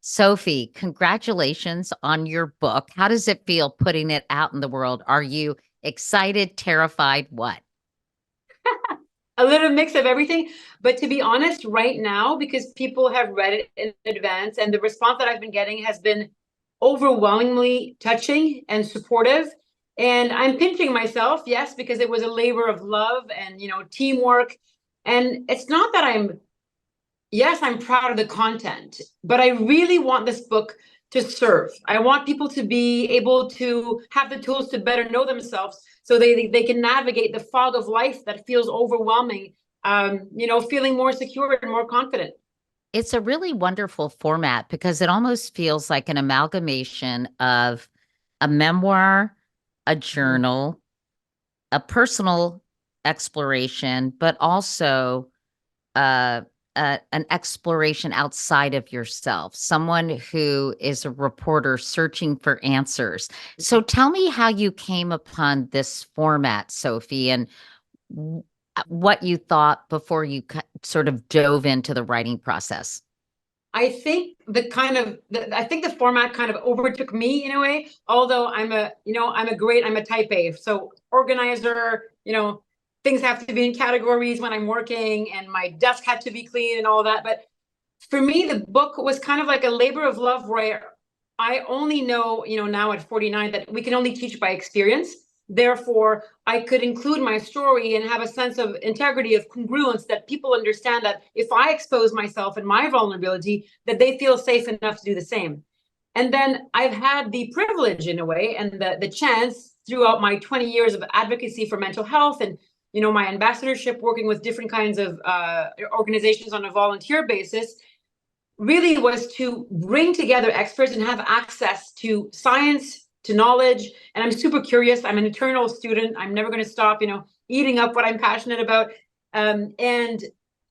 Sophie, congratulations on your book. How does it feel putting it out in the world? Are you excited, terrified, what? A little mix of everything. But to be honest, right now, because people have read it in advance and the response that I've been getting has been overwhelmingly touching and supportive. And I'm pinching myself, yes, because it was a labor of love and, teamwork. And it's not that yes, I'm proud of the content, but I really want this book to serve. I want people to be able to have the tools to better know themselves so they can navigate the fog of life that feels overwhelming, feeling more secure and more confident. It's a really wonderful format because it almost feels like an amalgamation of a memoir, a Mhm. journal, a personal exploration, but also uh, an exploration outside of yourself, someone who is a reporter searching for answers. So tell me how you came upon this format, Sophie, and what you thought before you sort of dove into the writing process. I think I think the format kind of overtook me in a way. Although I'm a type A, so organizer. Things have to be in categories when I'm working, and my desk had to be clean and all that. But for me, the book was kind of like a labor of love where I only know, now at 49, that we can only teach by experience. Therefore, I could include my story and have a sense of integrity, of congruence, that people understand that if I expose myself and my vulnerability, that they feel safe enough to do the same. And then I've had the privilege in a way and the chance throughout my 20 years of advocacy for mental health and my ambassadorship working with different kinds of organizations on a volunteer basis really was to bring together experts and have access to science, to knowledge. And I'm super curious. I'm an eternal student. I'm never going to stop, eating up what I'm passionate about. And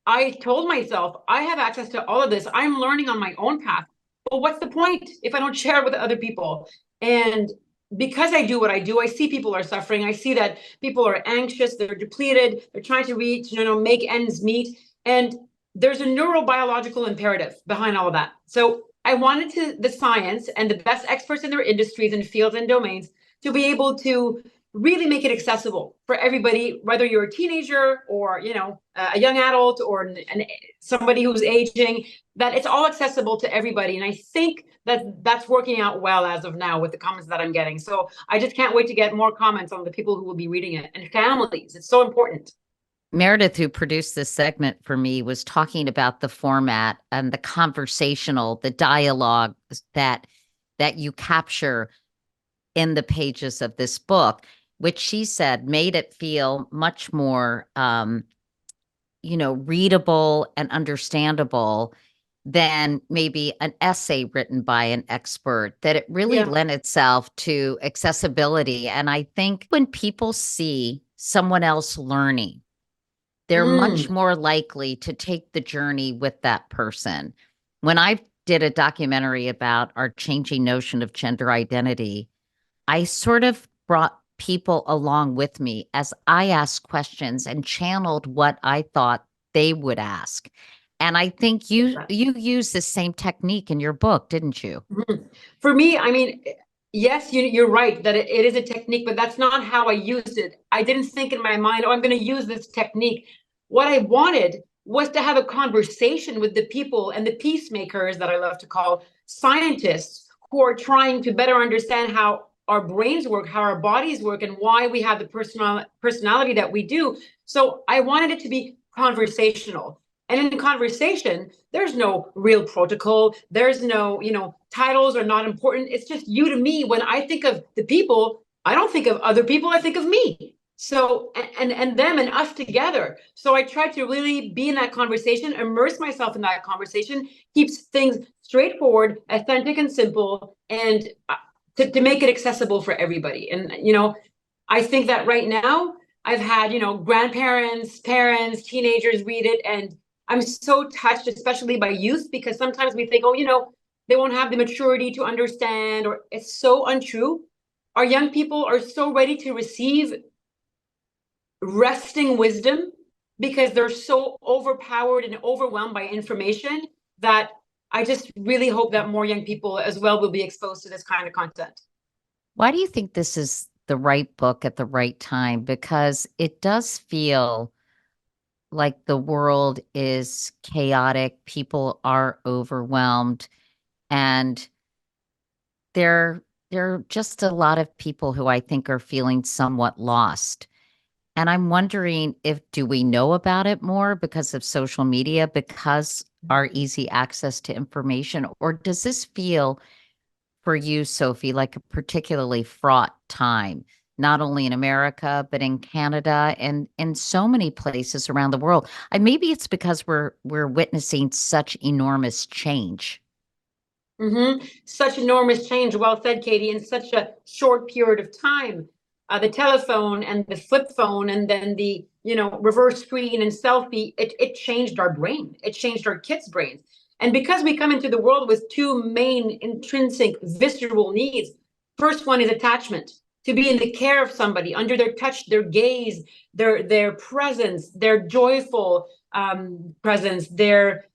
I told myself, I have access to all of this. I'm learning on my own path. But what's the point if I don't share it with other people? And because I do what I do, I see people are suffering. I see that people are anxious, they're depleted, they're trying to reach, make ends meet. And there's a neurobiological imperative behind all of that. So I wanted the science and the best experts in their industries and fields and domains to be able to really make it accessible for everybody, whether you're a teenager or, a young adult or somebody who's aging, that it's all accessible to everybody. And I think that that's working out well as of now with the comments that I'm getting. So I just can't wait to get more comments on the people who will be reading it and families. It's so important. Meredith, who produced this segment for me, was talking about the format and the conversational, the dialogue that you capture in the pages of this book, which she said made it feel much more, readable and understandable than maybe an essay written by an expert, that it really Yeah. lent itself to accessibility. And I think when people see someone else learning, they're much Mm. more likely to take the journey with that person. When I did a documentary about our changing notion of gender identity, I sort of brought people along with me as I asked questions and channeled what I thought they would ask. And I think you use the same technique in your book, didn't you? Mhm. For me, I mean, yes, you're right that it is a technique, but that's not how I used it. I didn't think in my mind, oh, I'm going to use this technique. What I wanted was to have a conversation with the people and the peacemakers that I love to call scientists who are trying to better understand how our brains work, how our bodies work, and why we have the personality that we do. So I wanted it to be conversational. And in conversation, there's no real protocol. There's no, titles are not important. It's just you to me. When I think of the people, I don't think of other people. I think of me. So and them and us together. So I try to really be in that conversation, immerse myself in that conversation, keeps things straightforward, authentic, and simple, and to make it accessible for everybody. And I think that right now I've had grandparents, parents, teenagers read it, and I'm so touched, especially by youth, because sometimes we think, oh, they won't have the maturity to understand, or it's so untrue. Our young people are so ready to receive resting wisdom because they're so overpowered and overwhelmed by information that I just really hope that more young people as well will be exposed to this kind of content. Why do you think this is the right book at the right time? Because it does feel like the world is chaotic, people are overwhelmed, and there are just a lot of people who I think are feeling somewhat lost. And I'm wondering, if do we know about it more because of social media, because our easy access to information, or does this feel for you, Sophie, like a particularly fraught time, not only in America, but in Canada and in so many places around the world? And maybe it's because we're witnessing such enormous change. Such enormous change. Well said, Katie, in such a short period of time. The telephone and the flip phone, and then the reverse screen and selfie. It changed our brain. It changed our kids' brains. And because we come into the world with two main intrinsic visceral needs, first one is attachment, to be in the care of somebody, under their touch, their gaze, their presence, their joyful presence, their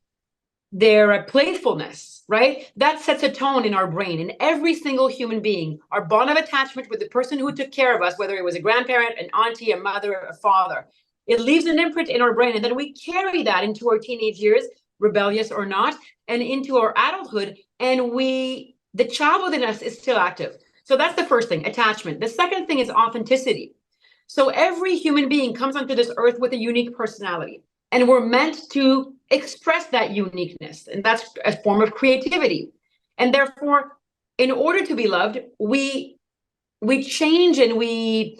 playfulness, right? That sets a tone in our brain. In every single human being, our bond of attachment with the person who took care of us, whether it was a grandparent, an auntie, a mother, a father, it leaves an imprint in our brain. And then we carry that into our teenage years, rebellious or not, and into our adulthood. And the child within us is still active. So that's the first thing, attachment. The second thing is authenticity. So every human being comes onto this earth with a unique personality, and we're meant to express that uniqueness, and that's a form of creativity. And therefore, in order to be loved, we change, and we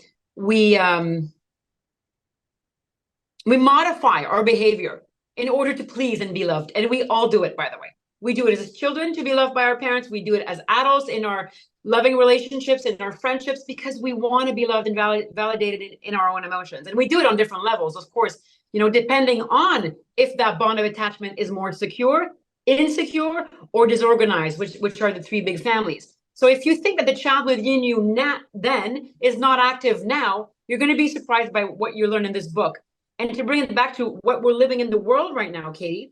modify our behavior in order to please and be loved. And we all do it, by the way. We do it as children to be loved by our parents. We do it as adults in our loving relationships, in our friendships, because we want to be loved and validated in our own emotions. And we do it on different levels, of course, depending on if that bond of attachment is more secure, insecure, or disorganized, which are the three big families. So if you think that the child within you then is not active now, you're going to be surprised by what you learn in this book. And to bring it back to what we're living in the world right now, Katie,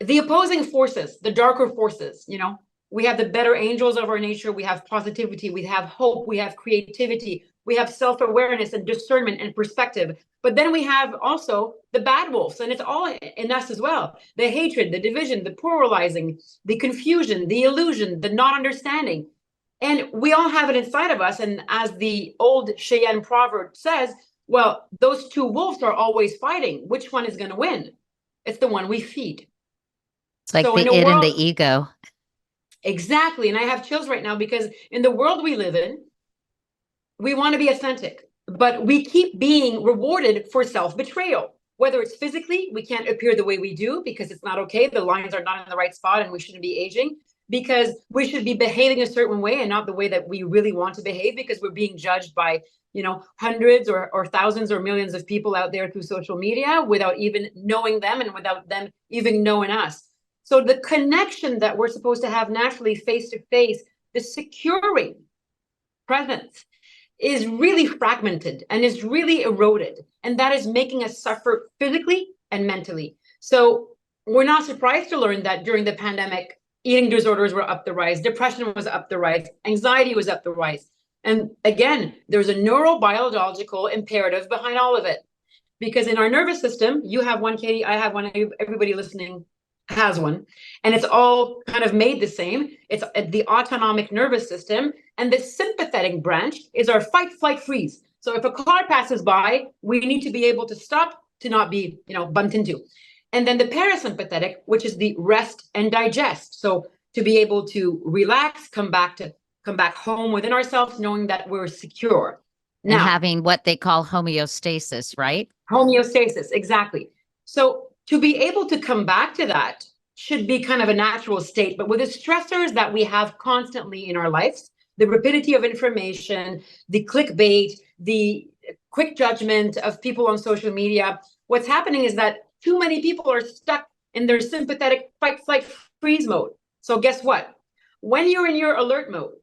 the opposing forces, the darker forces, we have the better angels of our nature. We have positivity, we have hope, we have creativity, we have self-awareness and discernment and perspective. But then we have also the bad wolves, and it's all in us as well. The hatred, the division, the pluralizing, the confusion, the illusion, the not understanding. And we all have it inside of us. And as the old Cheyenne proverb says, well, those two wolves are always fighting. Which one is going to win? It's the one we feed. It's like the id and the ego. Exactly. And I have chills right now because in the world we live in, we want to be authentic, but we keep being rewarded for self-betrayal. Whether it's physically, we can't appear the way we do because it's not okay. The lines are not in the right spot and we shouldn't be aging, because we should be behaving a certain way and not the way that we really want to behave, because we're being judged by, hundreds or thousands or millions of people out there through social media without even knowing them and without them even knowing us. So the connection that we're supposed to have naturally face to face, the securing presence, is really fragmented and is really eroded. And that is making us suffer physically and mentally. So we're not surprised to learn that during the pandemic, eating disorders were up the rise, depression was up the rise, anxiety was up the rise. And again, there's a neurobiological imperative behind all of it. Because in our nervous system, you have one, Katie, I have one, everybody listening has one, and it's all kind of made the same. It's the autonomic nervous system, and the sympathetic branch is our fight, flight, freeze. So if a car passes by, we need to be able to stop to not be, bumped into. And then the parasympathetic, which is the rest and digest. So to be able to relax, come back home within ourselves, knowing that we're secure. Now, and having what they call homeostasis, right? Homeostasis, exactly. So to be able to come back to that should be kind of a natural state. But with the stressors that we have constantly in our lives, the rapidity of information, the clickbait, the quick judgment of people on social media, what's happening is that too many people are stuck in their sympathetic fight, flight, freeze mode. So guess what? When you're in your alert mode,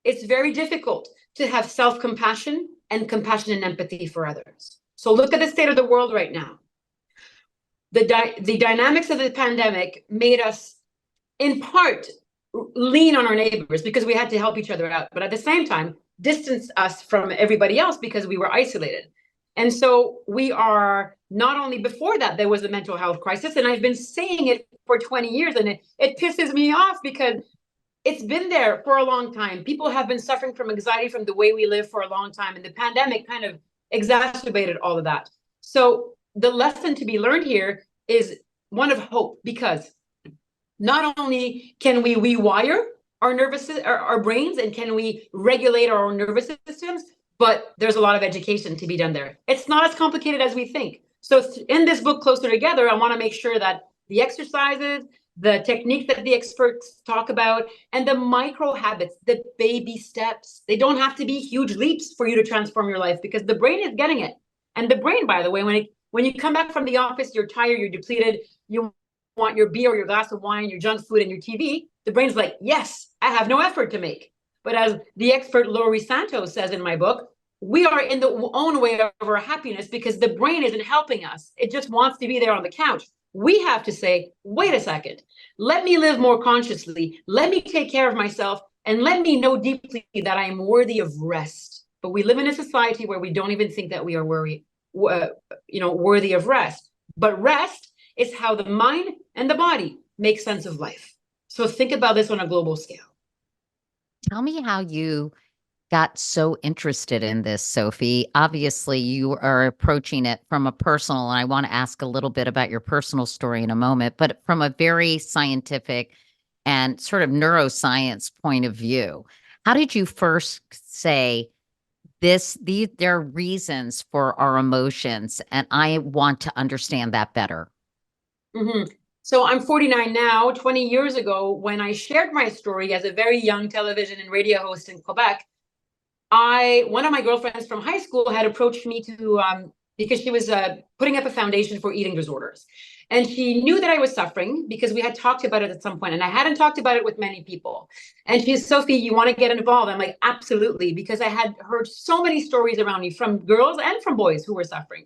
it's very difficult to have self-compassion and compassion and empathy for others. So look at the state of the world right now. The dynamics of the pandemic made us in part lean on our neighbors because we had to help each other out, but at the same time, distance us from everybody else because we were isolated. And so we are not only before that, there was a mental health crisis, and I've been saying it for 20 years, and it pisses me off because it's been there for a long time. People have been suffering from anxiety from the way we live for a long time, and the pandemic kind of exacerbated all of that. So the lesson to be learned here is one of hope, because not only can we rewire our brains, and can we regulate our own nervous systems, but there's a lot of education to be done there. It's not as complicated as we think. So in this book, Closer Together, I want to make sure that the exercises, the techniques that the experts talk about, and the micro habits, the baby steps, they don't have to be huge leaps for you to transform your life, because the brain is getting it. And the brain, by the way, when you come back from the office, you're tired, you're depleted, you want your beer or your glass of wine, your junk food, and your TV, the brain's like, yes, I have no effort to make. But as the expert Laurie Santos says in my book, we are in the own way of our happiness because the brain isn't helping us. It just wants to be there on the couch. We have to say, wait a second, let me live more consciously. Let me take care of myself, and let me know deeply that I am worthy of rest. But we live in a society where we don't even think that we are worthy of rest. But rest is how the mind and the body make sense of life. So think about this on a global scale. Tell me how you got so interested in this, Sophie. Obviously, you are approaching it from a personal, and I want to ask a little bit about your personal story in a moment, but from a very scientific and sort of neuroscience point of view. How did you first say there are reasons for our emotions, and I want to understand that better? Mm-hmm. So I'm 49 now. 20 years ago, when I shared my story as a very young television and radio host in Quebec, one of my girlfriends from high school had approached me to because she was putting up a foundation for eating disorders, and she knew that I was suffering because we had talked about it at some point, and I hadn't talked about it with many people. And she's, Sophie, you want to get involved? I'm like, absolutely, because I had heard so many stories around me from girls and from boys who were suffering.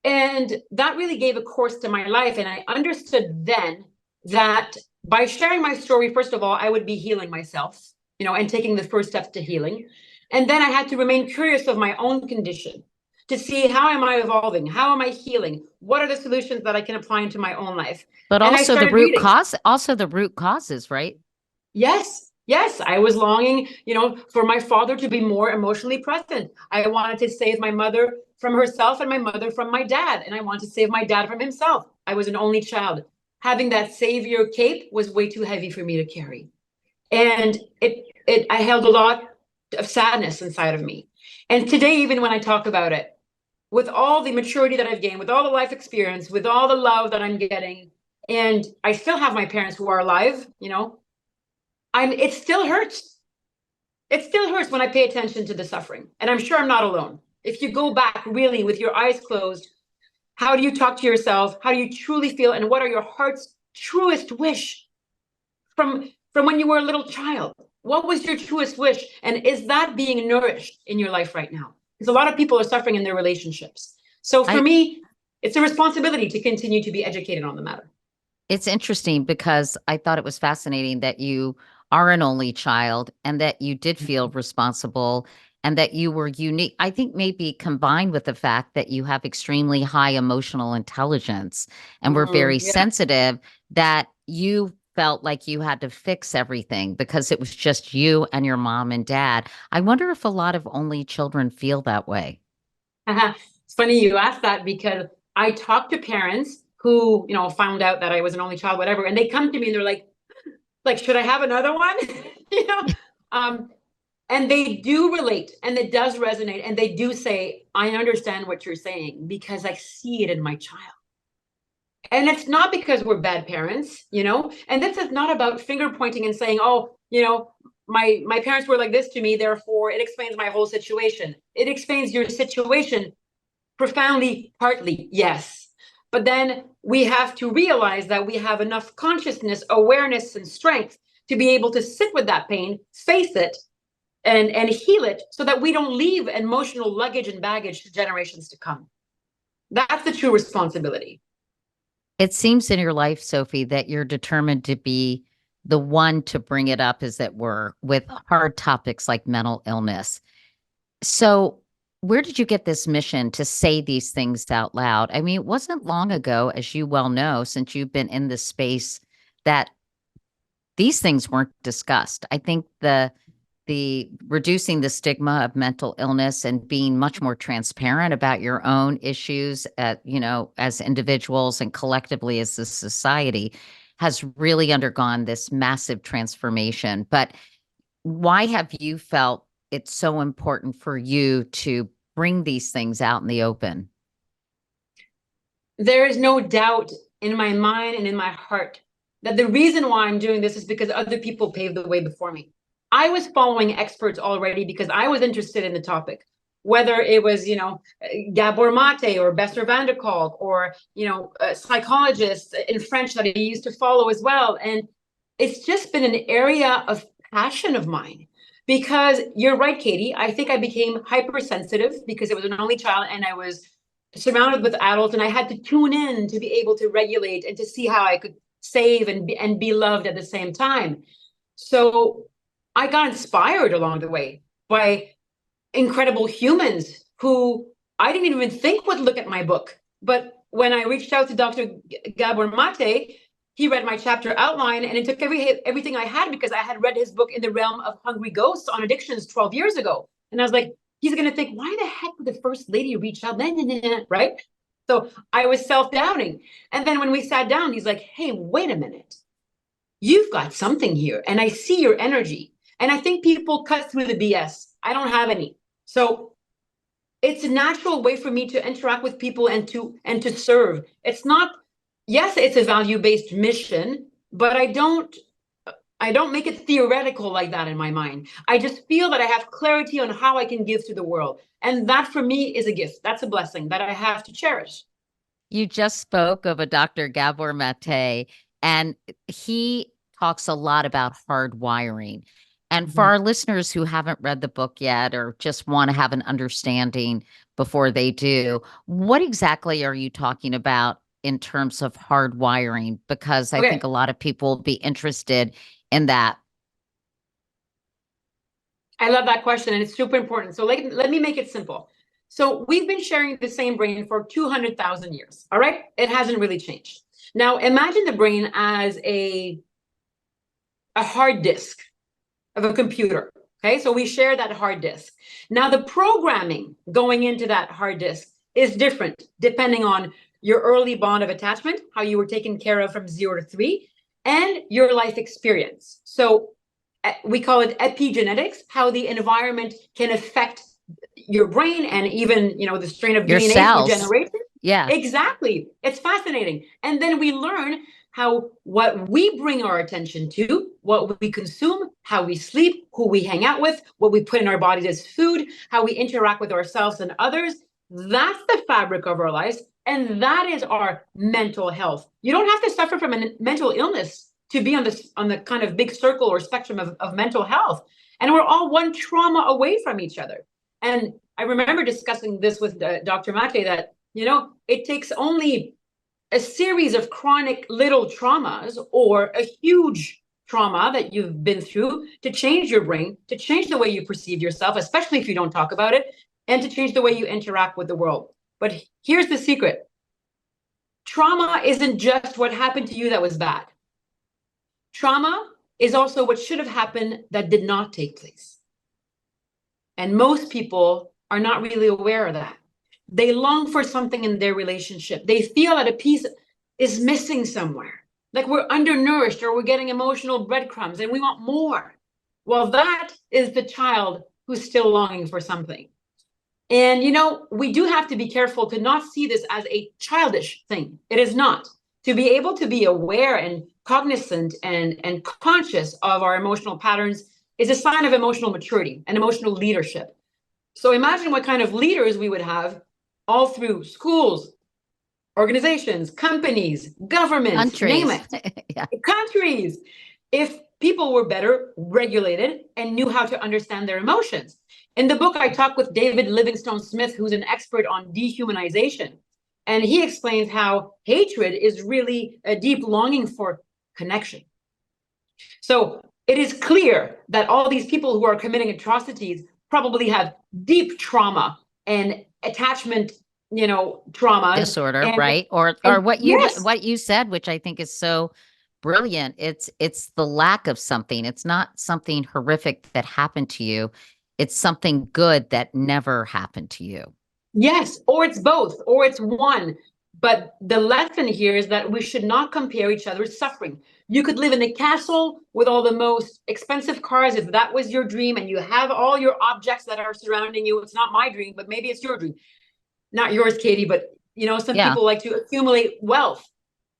And that really gave a course to my life. And I understood then that by sharing my story, first of all, I would be healing myself, and taking the first steps to healing. And then I had to remain curious of my own condition to see, how am I evolving? How am I healing? What are the solutions that I can apply into my own life? But And I also started reading. the root causes, right? Yes, yes, I was longing, for my father to be more emotionally present. I wanted to save my mother from herself and my mother from my dad, and I wanted to save my dad from himself. I was an only child. Having that savior cape was way too heavy for me to carry. And I held a lot of sadness inside of me. And today, even when I talk about it, with all the maturity that I've gained, with all the life experience, with all the love that I'm getting, and I still have my parents who are alive, it still hurts. It still hurts when I pay attention to the suffering. And I'm sure I'm not alone. If you go back really with your eyes closed, how do you talk to yourself? How do you truly feel? And what are your heart's truest wish from when you were a little child? What was your truest wish? And is that being nourished in your life right now? Because a lot of people are suffering in their relationships. So for me, it's a responsibility to continue to be educated on the matter. It's interesting because I thought it was fascinating that you are an only child and that you did feel responsible and that you were unique. I think maybe combined with the fact that you have extremely high emotional intelligence and were very Yeah. sensitive, that you felt like you had to fix everything because it was just you and your mom and dad. I wonder if a lot of only children feel that way. It's funny you asked that, because I talk to parents who, found out that I was an only child, whatever, and they come to me and they're like, should I have another one? you know, um, and they do relate, and it does resonate, and they do say, I understand what you're saying because I see it in my child. And it's not because we're bad parents, and this is not about finger pointing and saying, oh, my parents were like this to me, therefore it explains my whole situation. It explains your situation profoundly, partly, yes. But then we have to realize that we have enough consciousness, awareness, and strength to be able to sit with that pain, face it, and heal it, so that we don't leave emotional luggage and baggage to generations to come. That's the true responsibility. It seems in your life, Sophie, that you're determined to be the one to bring it up, as it were, with hard topics like mental illness. So, where did you get this mission to say these things out loud? I mean, it wasn't long ago, as you well know, since you've been in this space, that these things weren't discussed. I think the reducing the stigma of mental illness and being much more transparent about your own issues, as individuals and collectively as a society, has really undergone this massive transformation. But why have you felt it's so important for you to bring these things out in the open? There is no doubt in my mind and in my heart that the reason why I'm doing this is because other people paved the way before me. I was following experts already because I was interested in the topic, whether it was, Gabor Mate or Bessel van der Kolk or, psychologists in French that I used to follow as well. And it's just been an area of passion of mine. Because you're right, Katie, I think I became hypersensitive because I was an only child and I was surrounded with adults and I had to tune in to be able to regulate and to see how I could save and be loved at the same time. So I got inspired along the way by incredible humans who I didn't even think would look at my book. But when I reached out to Dr. Gabor Mate, he read my chapter outline and it took everything I had because I had read his book In the Realm of Hungry Ghosts on Addictions 12 years ago. And I was like, he's going to think, why the heck would the first lady reach out? Right? So I was self-doubting. And then when we sat down, he's like, hey, wait a minute. You've got something here. And I see your energy. And I think people cut through the BS. I don't have any. So it's a natural way for me to interact with people and to serve. It's not, yes, it's a value-based mission, but I don't make it theoretical like that in my mind. I just feel that I have clarity on how I can give to the world. And that for me is a gift. That's a blessing that I have to cherish. You just spoke of a Dr. Gabor Mate, and he talks a lot about hardwiring. And for our listeners who haven't read the book yet or just want to have an understanding before they do, what exactly are you talking about in terms of hardwiring? Because I think Okay. a lot of people will be interested in that. I love that question, and it's super important. So let me make it simple. So we've been sharing the same brain for 200,000 years, all right? It hasn't really changed. Now imagine the brain as a hard disk of a computer, okay? So we share that hard disk. Now the programming going into that hard disk is different depending on your early bond of attachment, how you were taken care of from 0 to 3, and your life experience. So we call it epigenetics, how the environment can affect your brain and even, the strain of Your DNA through cells. generation. Yeah. Exactly. It's fascinating. And then we learn how what we bring our attention to, what we consume, how we sleep, who we hang out with, what we put in our bodies as food, how we interact with ourselves and others. That's the fabric of our lives. And that is our mental health. You don't have to suffer from a mental illness to be on the kind of big circle or spectrum of mental health. And we're all one trauma away from each other. And I remember discussing this with Dr. Mate that, it takes only a series of chronic little traumas or a huge trauma that you've been through to change your brain, to change the way you perceive yourself, especially if you don't talk about it, and to change the way you interact with the world. But here's the secret. Trauma isn't just what happened to you that was bad. Trauma is also what should have happened that did not take place. And most people are not really aware of that. They long for something in their relationship. They feel that a piece is missing somewhere, like we're undernourished or we're getting emotional breadcrumbs and we want more. Well, that is the child who's still longing for something. And, we do have to be careful to not see this as a childish thing. It is not. To be able to be aware and cognizant and conscious of our emotional patterns is a sign of emotional maturity and emotional leadership. So imagine what kind of leaders we would have all through schools, organizations, companies, governments, name Countries. it. Yeah. Countries. If people were better regulated and knew how to understand their emotions. In the book, I talk with David Livingstone Smith, who's an expert on dehumanization. And he explains how hatred is really a deep longing for connection. So it is clear that all these people who are committing atrocities probably have deep trauma and attachment, traumas. Disorder, And right? Or and yes, what you said, which I think is so brilliant. It's the lack of something. It's not something horrific that happened to you. It's something good that never happened to you. yes, or it's both, or it's one. But the lesson here is that we should not compare each other's suffering. You could live in a castle with all the most expensive cars if that was your dream, and you have all your objects that are surrounding you. It's not my dream, but maybe it's your dream. Not yours, Katie, but some Yeah. people like to accumulate wealth,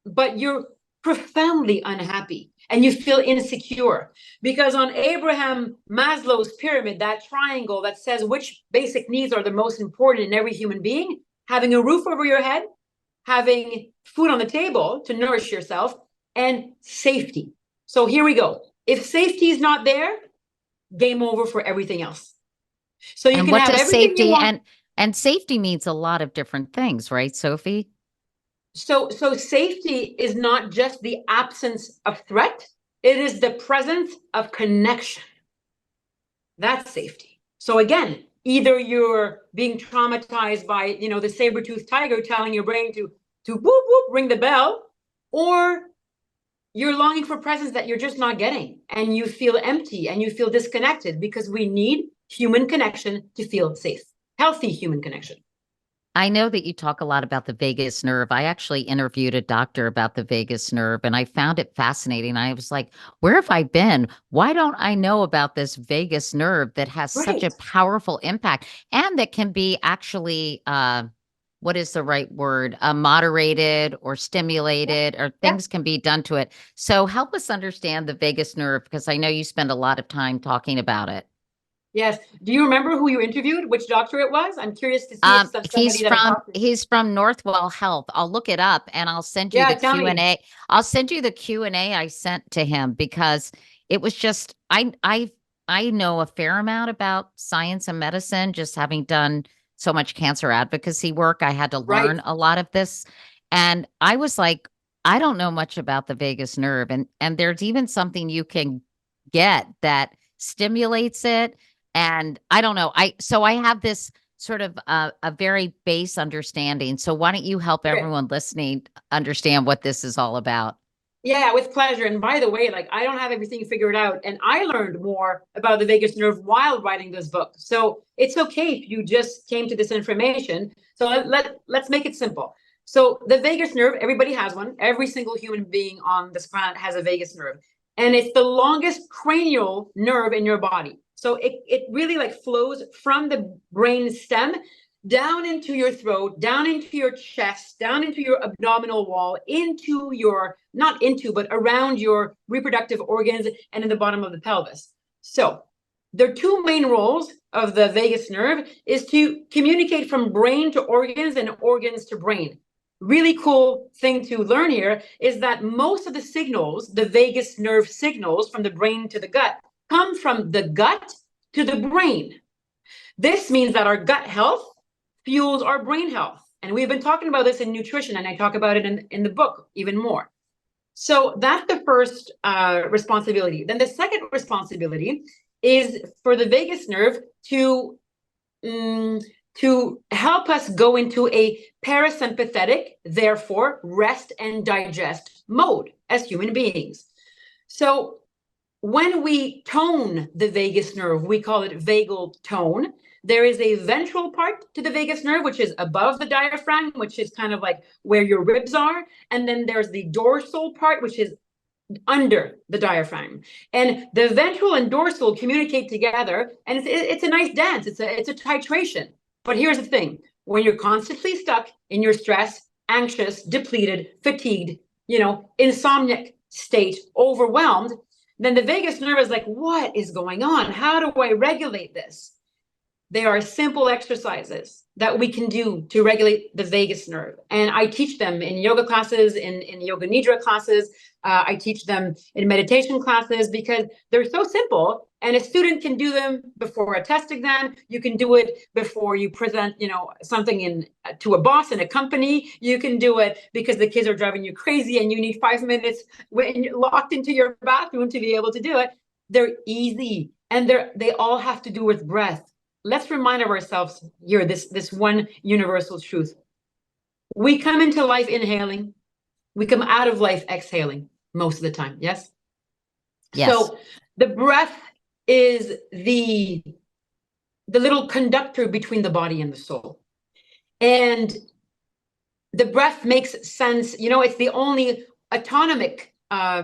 but you're profoundly unhappy and you feel insecure because on Abraham Maslow's pyramid, that triangle that says which basic needs are the most important in every human being, having a roof over your head, having food on the table to nourish yourself, and safety. So here we go. If safety is not there, game over for everything else. So you And can what have does everything you safety want. and safety means a lot of different things, right, Sophie? So safety is not just the absence of threat, it is the presence of connection. That's safety. So again, either you're being traumatized by, the saber-toothed tiger telling your brain to whoop whoop ring the bell, or you're longing for presence that you're just not getting, and you feel empty and you feel disconnected, because we need human connection to feel safe, healthy human connection. I know that you talk a lot about the vagus nerve. I actually interviewed a doctor about the vagus nerve and I found it fascinating. I was like, where have I been? Why don't I know about this vagus nerve that has such Right. a powerful impact and that can be actually, what is the right word? Moderated or Yeah. stimulated, or Yeah. things can be done to it. So help us understand the vagus nerve because I know you spend a lot of time talking about it. Yes. Do you remember who you interviewed? Which doctor it was? I'm curious to see if somebody that I talked to. He's from Northwell Health. I'll look it up and I'll send you Yeah, the tell me. Q&A. I'll send you the Q&A I sent to him because it was just I know a fair amount about science and medicine just having done so much cancer advocacy work. I had to Right. learn a lot of this and I was like I don't know much about the vagus nerve and there's even something you can get that stimulates it and I don't know. I have this sort of a very base understanding. So why don't you help Okay. everyone listening understand what this is all about? Yeah, with pleasure. And by the way, like, I don't have everything figured out, and I learned more about the vagus nerve while writing this book. So it's okay if you just came to this information. So let's make it simple. So the vagus nerve, everybody has one. Every single human being on this planet has a vagus nerve, and it's the longest cranial nerve in your body. So it really like flows from the brain stem down into your throat, down into your chest, down into your abdominal wall, into your, not into, but around your reproductive organs and in the bottom of the pelvis. So there are two main roles of the vagus nerve is to communicate from brain to organs and organs to brain. Really cool thing to learn here is that most of the signals, the vagus nerve signals from the brain to the gut, come from the gut to the brain. This means that our gut health fuels our brain health. And we've been talking about this in nutrition, and I talk about it in the book even more. So that's the first responsibility. Then the second responsibility is for the vagus nerve to help us go into a parasympathetic, therefore rest and digest mode as human beings. So when we tone the vagus nerve, we call it vagal tone. There is a ventral part to the vagus nerve, which is above the diaphragm, which is kind of like where your ribs are. And then there's the dorsal part, which is under the diaphragm. And the ventral and dorsal communicate together. And it's a nice dance. It's a titration. But here's the thing. When you're constantly stuck in your stress, anxious, depleted, fatigued, insomniac state, overwhelmed, then the vagus nerve is like, what is going on? How do I regulate this? They are simple exercises that we can do to regulate the vagus nerve. And I teach them in yoga classes, in yoga nidra classes. I teach them in meditation classes because they're so simple. And a student can do them before a test exam. You can do it before you present, something to a boss in a company. You can do it because the kids are driving you crazy and you need 5 minutes when you're locked into your bathroom to be able to do it. They're easy, and they all have to do with breath. Let's remind ourselves here this one universal truth. We come into life inhaling, we come out of life exhaling most of the time. Yes. So the breath is the little conductor between the body and the soul. And the breath makes sense. It's the only autonomic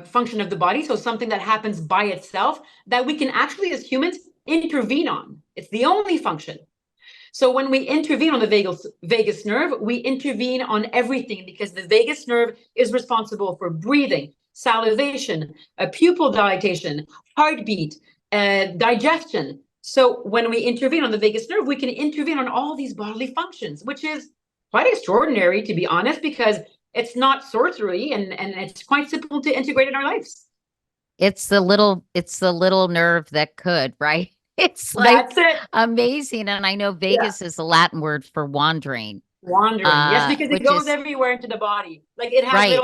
function of the body. So something that happens by itself that we can actually, as humans, intervene on. It's the only function. So when we intervene on the vagus nerve, we intervene on everything because the vagus nerve is responsible for breathing, salivation, pupil dilatation, heartbeat, digestion. So when we intervene on the vagus nerve, we can intervene on all these bodily functions, which is quite extraordinary, to be honest, because it's not sorcery and it's quite simple to integrate in our lives. It's the little nerve that could, right? It's like amazing. And I know vagus is the Latin word for wandering. Yes, because it goes everywhere into the body. Like it has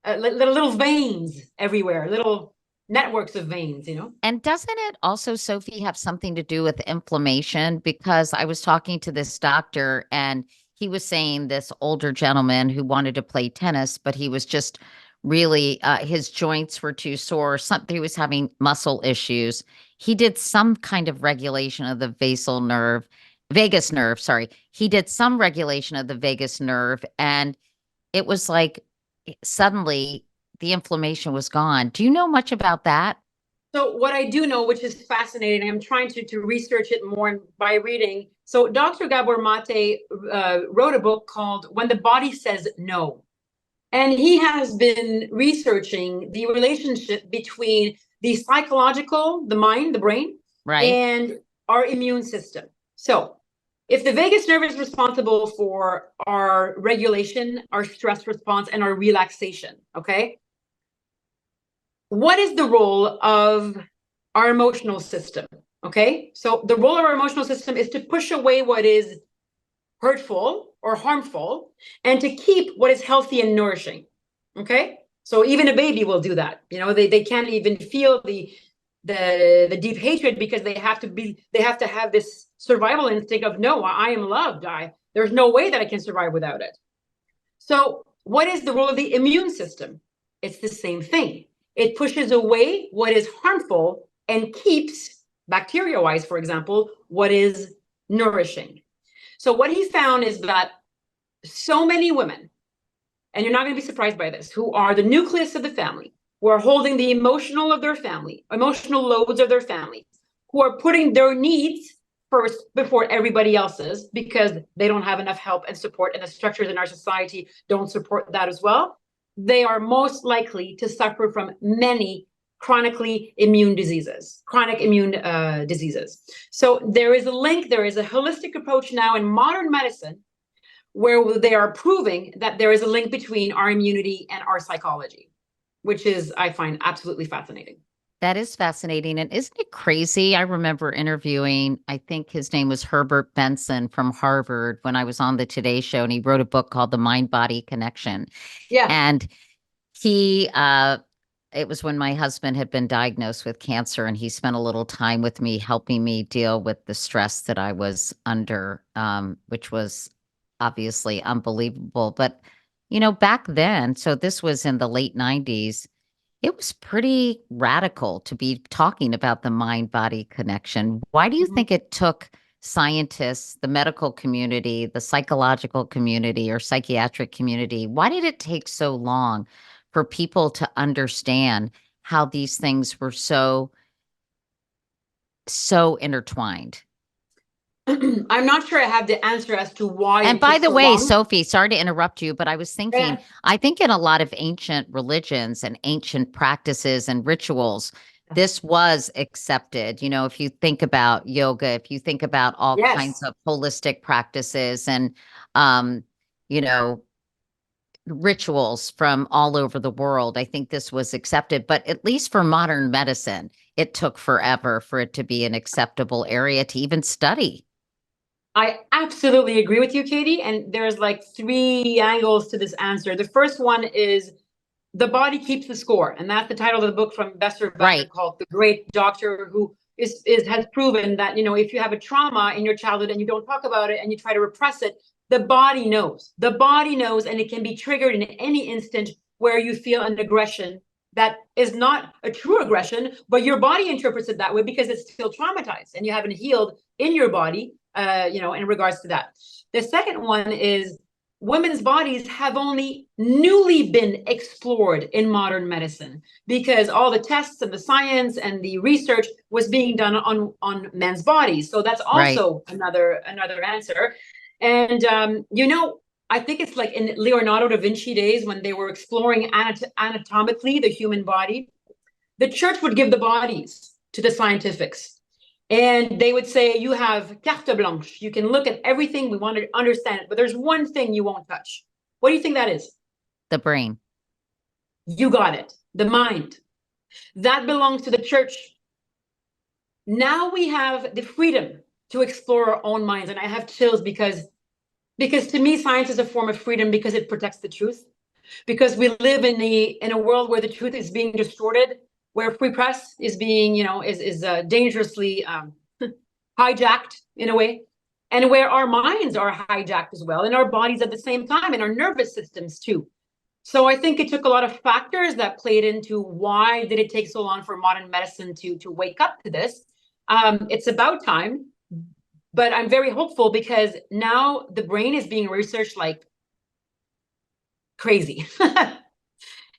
little veins everywhere, little networks of veins, And doesn't it also, Sophie, have something to do with inflammation? Because I was talking to this doctor and he was saying this older gentleman who wanted to play tennis, but he was just really, his joints were too sore. Something, he was having muscle issues. He did some kind of regulation of the vagus nerve, sorry. He did some regulation of the vagus nerve, and it was like suddenly the inflammation was gone. Do you know much about that? So what I do know, which is fascinating, I'm trying to research it more by reading. So Dr. Gabor Mate wrote a book called When the Body Says No. And he has been researching the relationship between the psychological, the mind, the brain, and our immune system. So if the vagus nerve is responsible for our regulation, our stress response, and our relaxation, okay? What is the role of our emotional system? Okay, so the role of our emotional system is to push away what is hurtful or harmful and to keep what is healthy and nourishing. Okay, so even a baby will do that. They can't even feel the deep hatred because they have to have this survival instinct of, no, I am loved. There's no way that I can survive without it. So what is the role of the immune system? It's the same thing. It pushes away what is harmful and keeps, bacteria-wise, for example, what is nourishing. So what he found is that so many women, and you're not going to be surprised by this, who are the nucleus of the family, who are holding the emotional of their family, emotional loads of their family, who are putting their needs first before everybody else's because they don't have enough help and support, and the structures in our society don't support that as well. They are most likely to suffer from many chronic immune diseases. So there is a link, there is a holistic approach now in modern medicine where they are proving that there is a link between our immunity and our psychology, which is, I find, absolutely fascinating. That is fascinating. And isn't it crazy? I remember interviewing, I think his name was Herbert Benson from Harvard when I was on the Today Show, and he wrote a book called The MindBody Connection. Yeah. And he, it was when my husband had been diagnosed with cancer, and he spent a little time with me, helping me deal with the stress that I was under, which was obviously unbelievable. But, back then, so this was in the late 90s, it was pretty radical to be talking about the mind-body connection. Why do you think it took scientists, the medical community, the psychological community or psychiatric community, why did it take so long for people to understand how these things were so intertwined? I'm not sure I have the answer as to why. And by the way, Sophie, sorry to interrupt you, but I was thinking, I think in a lot of ancient religions and ancient practices and rituals, this was accepted. You know, if you think about yoga, if you think about all kinds Yes. of holistic practices and, um, you know, rituals from all over the world, I think this was accepted. But at least for modern medicine, it took forever for it to be an acceptable area to even study. I absolutely agree with you, Katie. And there's like three angles to this answer. The first one is the body keeps the score, and that's the title of the book from Bessar Van der Right. Kolk, the great doctor who is has proven that, you know, if you have a trauma in your childhood and you don't talk about it and you try to repress it, the body knows. The body knows, and it can be triggered in any instant where you feel an aggression that is not a true aggression, but your body interprets it that way because it's still traumatized and you haven't healed in your body, you know, in regards to that. The second one is women's bodies have only newly been explored in modern medicine because all the tests and the science and the research was being done on men's bodies. So that's Right. also another answer. And you know, I think it's like in Leonardo da Vinci days when they were exploring anatomically the human body, the church would give the bodies to the scientifics. And they would say, you have carte blanche. You can look at everything. We want to understand it. But there's one thing you won't touch. What do you think that is? The brain. You got it. The mind. That belongs to the church. Now we have the freedom to explore our own minds. And I have chills because to me, science is a form of freedom because it protects the truth. Because we live in a world where the truth is being distorted, where free press is being, you know, is dangerously hijacked in a way, and where our minds are hijacked as well, and our bodies at the same time, and our nervous systems too. So I think it took a lot of factors that played into why did it take so long for modern medicine to wake up to this. It's about time, but I'm very hopeful because now the brain is being researched like crazy.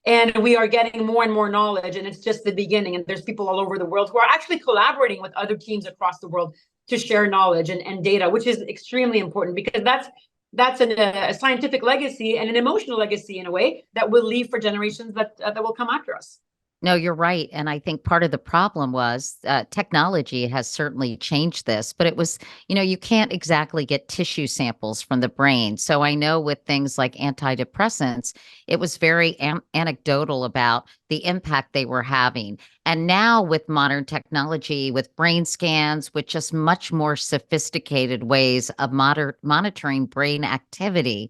And we are getting more and more knowledge, and it's just the beginning. And there's people all over the world who are actually collaborating with other teams across the world to share knowledge and data, which is extremely important because that's a scientific legacy and an emotional legacy in a way that will leave for generations that will come after us. No, you're right. And I think part of the problem was technology has certainly changed this, but it was, you know, you can't exactly get tissue samples from the brain. So I know with things like antidepressants, it was very anecdotal about the impact they were having. And now with modern technology, with brain scans, with just much more sophisticated ways of monitoring brain activity,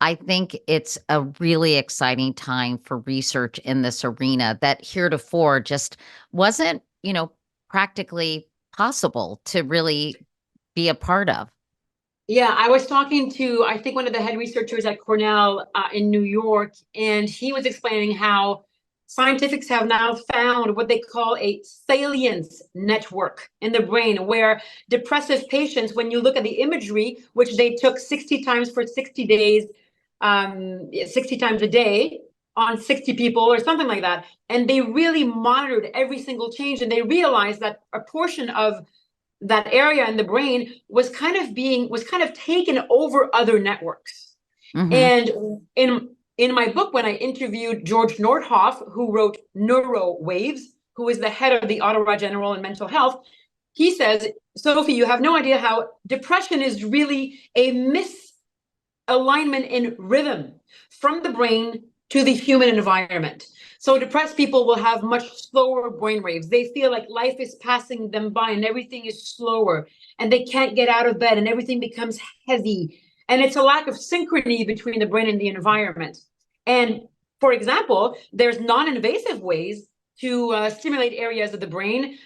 I think it's a really exciting time for research in this arena that heretofore just wasn't, you know, practically possible to really be a part of. Yeah, I was talking to, I think, one of the head researchers at Cornell in New York, and he was explaining how scientifics have now found what they call a salience network in the brain, where depressive patients, when you look at the imagery, which they took 60 times for 60 days, 60 times a day on 60 people or something like that, and they really monitored every single change, and they realized that a portion of that area in the brain was kind of taken over other networks. Hmm. And in my book, when I interviewed George Nordhoff, who wrote Neuro Waves, who is the head of the Ottawa General in mental health, he says, Sophie, you have no idea how depression is really a misalignment in rhythm from the brain to the human environment. So depressed people will have much slower brain waves. They feel like life is passing them by and everything is slower and they can't get out of bed and everything becomes heavy. And it's a lack of synchrony between the brain and the environment. And for example, there's non-invasive ways to stimulate areas of the brain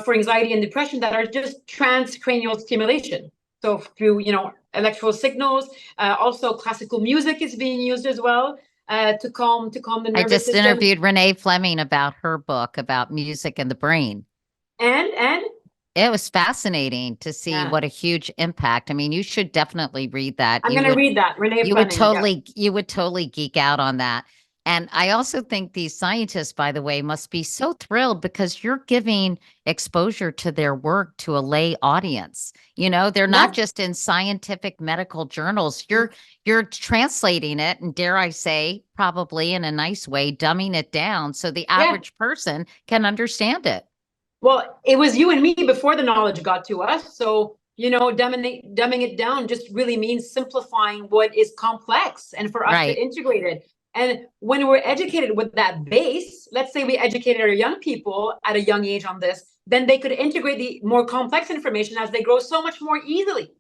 for anxiety and depression that are just transcranial stimulation. So through, you know, electrical signals, also classical music is being used as well to calm the I nervous just system. interviewed Renee Fleming about her book about music and the brain. And It was fascinating to see yeah, what a huge impact. I mean, you should definitely read that. I'm gonna read that, Renee Fleming. Yeah, You would totally geek out on that. And I also think these scientists, by the way, must be so thrilled because you're giving exposure to their work to a lay audience. You know, they're not that's just in scientific medical journals. You're translating it and dare I say, probably in a nice way, dumbing it down so the yeah. average person can understand it. Well, it was you and me before the knowledge got to us. So, dumbing it down just really means simplifying what is complex and for us to Right. integrate it. And when we're educated with that base, let's say we educated our young people at a young age on this, then they could integrate the more complex information as they grow so much more easily.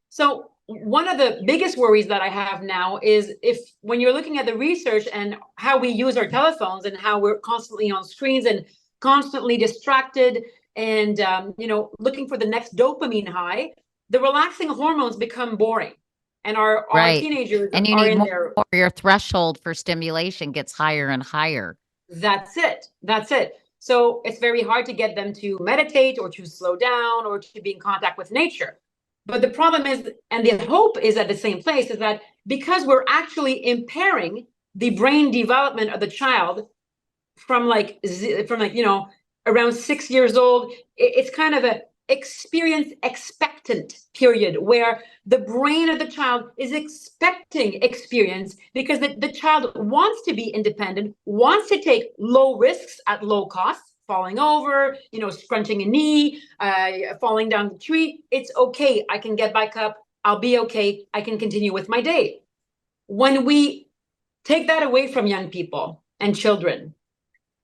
So one of the biggest worries that I have now is if when you're looking at the research and how we use our telephones and how we're constantly on screens and constantly distracted and looking for the next dopamine high, the relaxing hormones become boring, and our Right. teenagers And you are need in more, there. your threshold for stimulation gets higher and higher. That's it. That's it. So it's very hard to get them to meditate or to slow down or to be in contact with nature. But the problem is, and the hope is at the same place, is that because we're actually impairing the brain development of the child from around 6 years old, it's kind of a experience expectant period where the brain of the child is expecting experience because the child wants to be independent, wants to take low risks at low costs, falling over, scrunching a knee, falling down the tree. It's okay. I can get back up. I'll be okay. I can continue with my day. When we take that away from young people and children,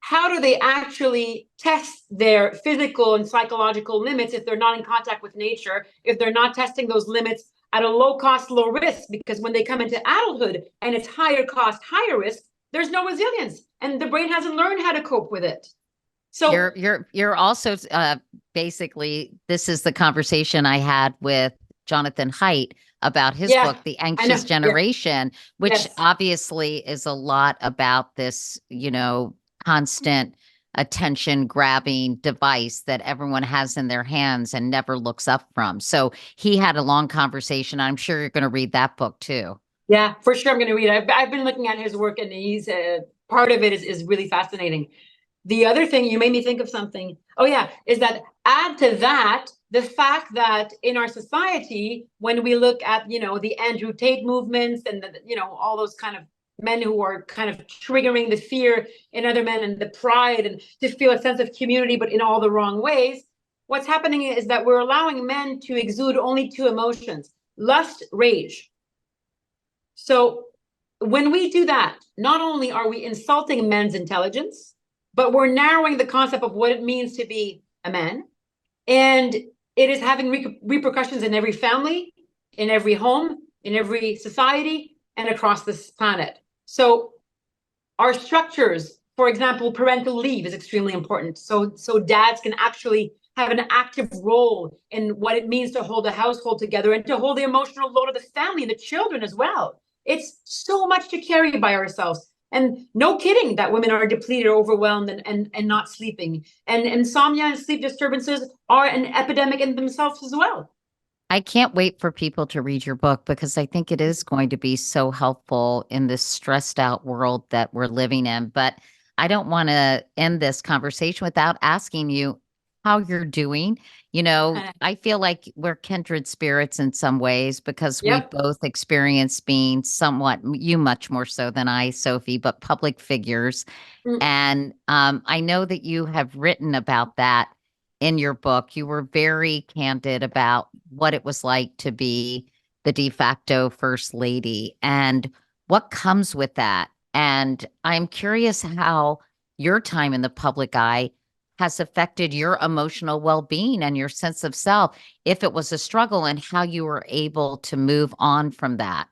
how do they actually test their physical and psychological limits if they're not in contact with nature, if they're not testing those limits at a low cost, low risk? Because when they come into adulthood and it's higher cost, higher risk, there's no resilience and the brain hasn't learned how to cope with it. So You're also basically, this is the conversation I had with Jonathan Haidt about his yeah, book, The I know. Anxious Yeah. Generation, which Yes. obviously is a lot about this, constant attention grabbing device that everyone has in their hands and never looks up from. So he had a long conversation. I'm sure you're going to read that book too. Yeah, for sure. I'm going to read it. I've been looking at his work and he's part of it is really fascinating. The other thing, you made me think of something. Oh, yeah, is that add to that the fact that in our society, when we look at, the Andrew Tate movements and, all those kind of men who are kind of triggering the fear in other men and the pride and to feel a sense of community, but in all the wrong ways, what's happening is that we're allowing men to exude only two emotions: lust, rage. So when we do that, not only are we insulting men's intelligence, but we're narrowing the concept of what it means to be a man. And it is having repercussions in every family, in every home, in every society, and across this planet. So our structures, for example, parental leave is extremely important. So dads can actually have an active role in what it means to hold a household together and to hold the emotional load of the family and the children as well. It's so much to carry by ourselves. And no kidding that women are depleted, overwhelmed, and not sleeping. And insomnia and sleep disturbances are an epidemic in themselves as well. I can't wait for people to read your book because I think it is going to be so helpful in this stressed out world that we're living in. But I don't want to end this conversation without asking you how you're doing. I feel like we're kindred spirits in some ways because we Yep. both experience being somewhat, you much more so than I, Sophie, but public figures. Mm. And I know that you have written about that in your book. You were very candid about what it was like to be the de facto first lady and what comes with that. And I'm curious how your time in the public eye has affected your emotional well-being and your sense of self, if it was a struggle, and how you were able to move on from that.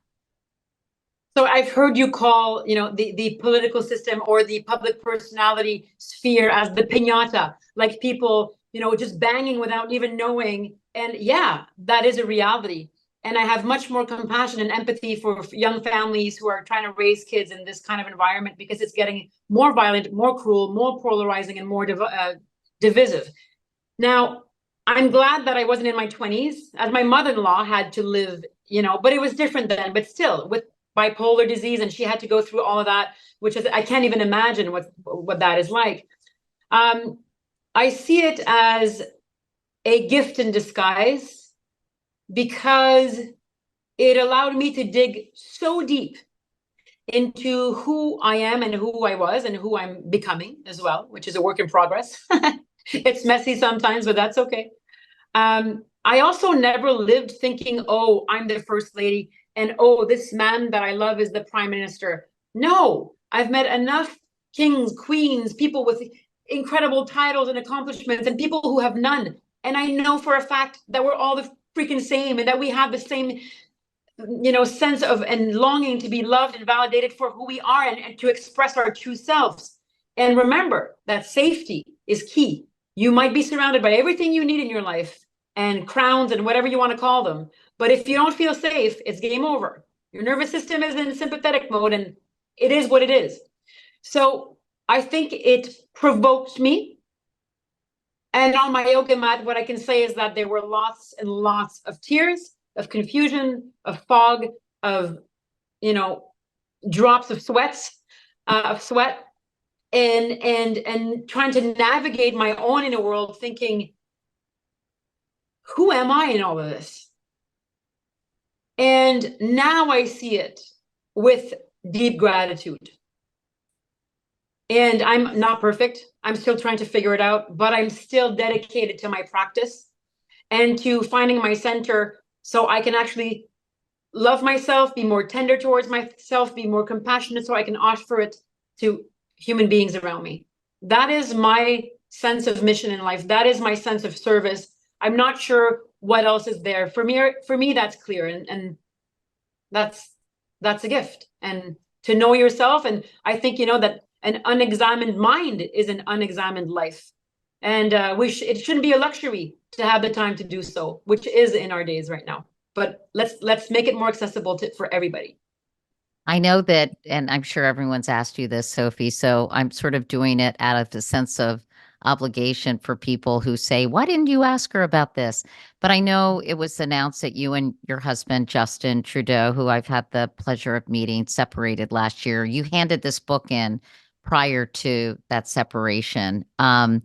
So I've heard you call, the political system or the public personality sphere as the piñata, like people, just banging without even knowing. And yeah, that is a reality. And I have much more compassion and empathy for young families who are trying to raise kids in this kind of environment because it's getting more violent, more cruel, more polarizing, and more divisive. Now, I'm glad that I wasn't in my 20s, as my mother-in-law had to live, but it was different then. But still, with bipolar disease, and she had to go through all of that, which is, I can't even imagine what that is like. I see it as a gift in disguise because it allowed me to dig so deep into who I am and who I was and who I'm becoming as well, which is a work in progress. It's messy sometimes, but that's okay. I also never lived thinking, oh, I'm the first lady, and oh, this man that I love is the prime minister. No, I've met enough kings, queens, people with incredible titles and accomplishments, and people who have none. And I know for a fact that we're all the freaking same, and that we have the same, sense of and longing to be loved and validated for who we are, and to express our true selves. And remember that safety is key. You might be surrounded by everything you need in your life and crowns and whatever you want to call them. But if you don't feel safe, it's game over. Your nervous system is in sympathetic mode, and it is what it is. So I think it provoked me. And on my yoga mat, what I can say is that there were lots and lots of tears, of confusion, of fog, of, drops of sweat, and trying to navigate my own inner world, thinking, who am I in all of this? And now I see it with deep gratitude. And I'm not perfect. I'm still trying to figure it out, but I'm still dedicated to my practice and to finding my center, so I can actually love myself, be more tender towards myself, be more compassionate, so I can offer it to human beings around me. That is my sense of mission in life. That is my sense of service. I'm not sure what else is there. For me, that's clear. And that's a gift. And to know yourself. And I think, that an unexamined mind is an unexamined life. And it shouldn't be a luxury to have the time to do so, which is in our days right now. But let's make it more accessible for everybody. I know that, and I'm sure everyone's asked you this, Sophie, so I'm sort of doing it out of the sense of obligation for people who say, why didn't you ask her about this? But I know it was announced that you and your husband, Justin Trudeau, who I've had the pleasure of meeting, separated last year. You handed this book in prior to that separation. And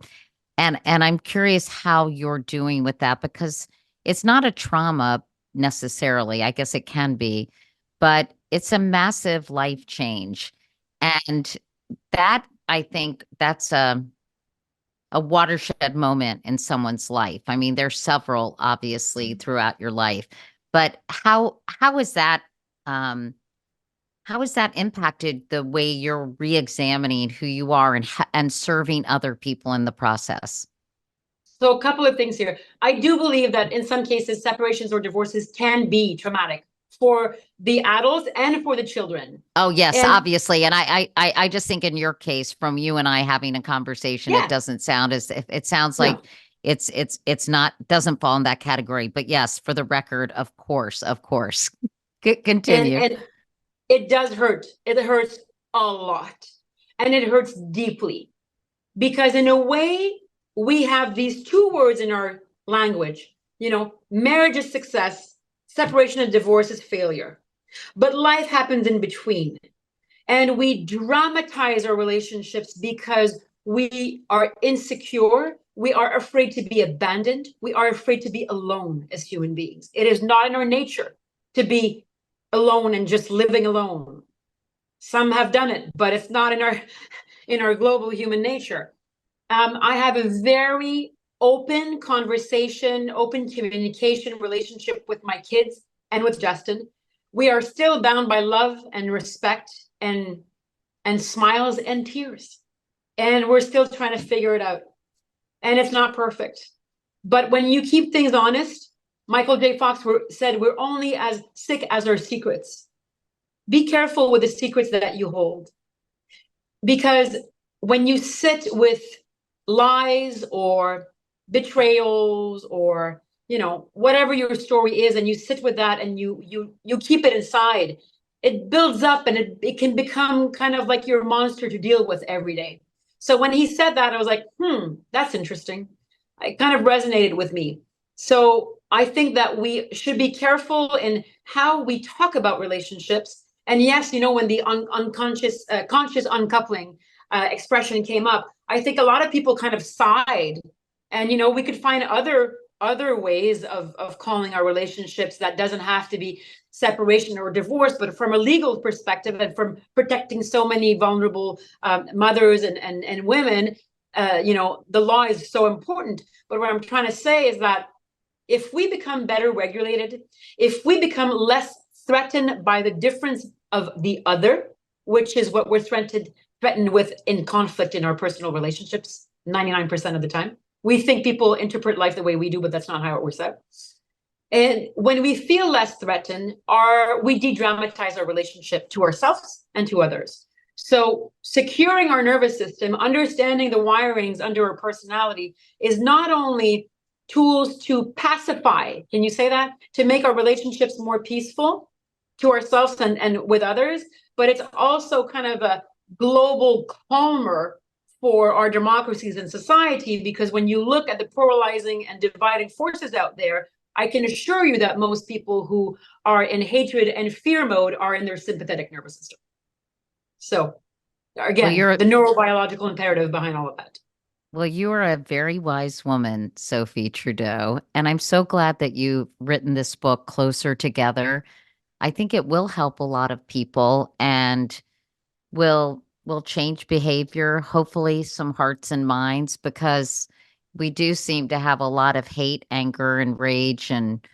I'm curious how you're doing with that, because it's not a trauma necessarily. I guess it can be, but it's a massive life change. And that, I think that's a watershed moment in someone's life. I mean, there's several obviously throughout your life, but how is that how has that impacted the way you're re-examining who you are and serving other people in the process? So a couple of things here. I do believe that in some cases, separations or divorces can be traumatic for the adults and for the children. Oh, yes, And obviously. And I just think in your case, from you and I having a conversation, it yeah, doesn't sound as if it sounds like no. it's not doesn't fall in that category. But yes, for the record, of course, of course. Continue. And it does hurt. It hurts a lot. And it hurts deeply. Because in a way, we have these two words in our language. Marriage is success, separation and divorce is failure. But life happens in between. And we dramatize our relationships because we are insecure. We are afraid to be abandoned. We are afraid to be alone as human beings. It is not in our nature to be alone and just living alone. Some have done it, but it's not in our global human nature. I have a very open conversation, open communication relationship with my kids and with Justin. We are still bound by love and respect and smiles and tears. And we're still trying to figure it out. And it's not perfect. But when you keep things honest, Michael J. Fox said, we're only as sick as our secrets. Be careful with the secrets that you hold. Because when you sit with lies or betrayals or whatever your story is, and you sit with that and you keep it inside, it builds up, and it can become kind of like your monster to deal with every day. So when he said that, I was like, that's interesting. It kind of resonated with me. So I think that we should be careful in how we talk about relationships. And yes, when the unconscious conscious uncoupling expression came up, I think a lot of people kind of sighed, and we could find other ways of calling our relationships that doesn't have to be separation or divorce, but from a legal perspective and from protecting so many vulnerable mothers and women, the law is so important. But what I'm trying to say is that if we become better regulated, if we become less threatened by the difference of the other, which is what we're threatened with in conflict in our personal relationships 99% of the time. We think people interpret life the way we do, but that's not how it works out. And when we feel less threatened, we de-dramatize our relationship to ourselves and to others. So securing our nervous system, understanding the wirings under our personality is not only tools to pacify, can you say that? To make our relationships more peaceful to ourselves and with others, but it's also kind of a global calmer for our democracies and society, because when you look at the polarizing and dividing forces out there, I can assure you that most people who are in hatred and fear mode are in their sympathetic nervous system. So again, the neurobiological imperative behind all of that. Well, you are a very wise woman, Sophie Trudeau, and I'm so glad that you've written this book, Closer Together. I think it will help a lot of people and will change behavior, hopefully some hearts and minds, because we do seem to have a lot of hate, anger, and rage and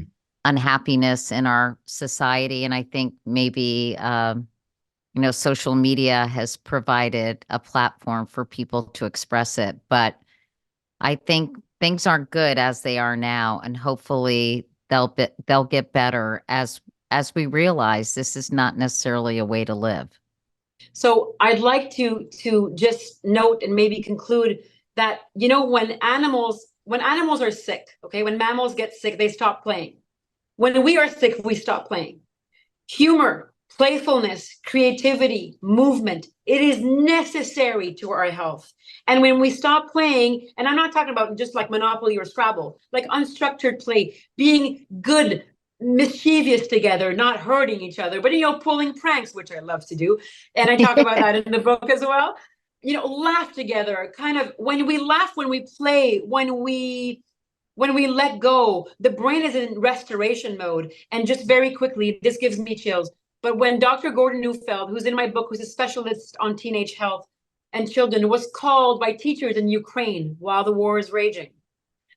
unhappiness in our society. And I think maybe social media has provided a platform for people to express it. But I think things aren't good as they are now, and hopefully they'll get better as we realize this is not necessarily a way to live. So I'd like to just note and maybe conclude that, when animals are sick, okay, when mammals get sick, they stop playing. When we are sick, we stop playing. Humor, playfulness, creativity, movement, it is necessary to our health. And when we stop playing, and I'm not talking about just like Monopoly or Scrabble, like unstructured play, being good, mischievous together, not hurting each other, but pulling pranks, which I love to do, and I talk about that in the book as well. Laugh together, kind of, when we laugh, when we play, when we let go, the brain is in restoration mode. And just very quickly, this gives me chills, but when Dr. Gordon Neufeld, who's in my book, who's a specialist on teenage health and children, was called by teachers in Ukraine while the war is raging,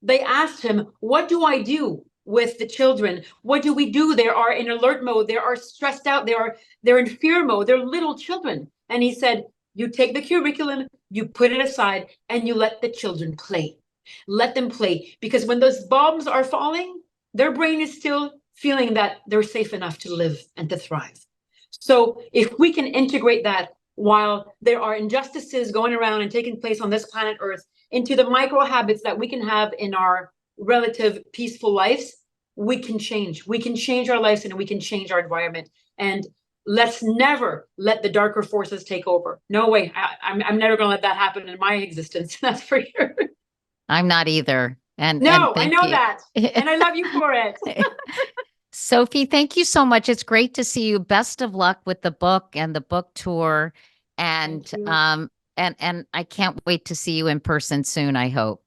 they asked him, what do I do with the children? What do we do? They are in alert mode. They are stressed out. They're in fear mode. They're little children. And he said, you take the curriculum, you put it aside, and you let the children play. Let them play, because when those bombs are falling, their brain is still feeling that they're safe enough to live and to thrive. So if we can integrate that while there are injustices going around and taking place on this planet Earth into the micro habits that we can have in our relative peaceful lives, we can change. We can change our lives and we can change our environment. And let's never let the darker forces take over. No way. I'm never going to let that happen in my existence. That's for sure. I'm not either. And I know that. And I love you for it. Sophie, thank you so much. It's great to see you. Best of luck with the book and the book tour. And and I can't wait to see you in person soon, I hope.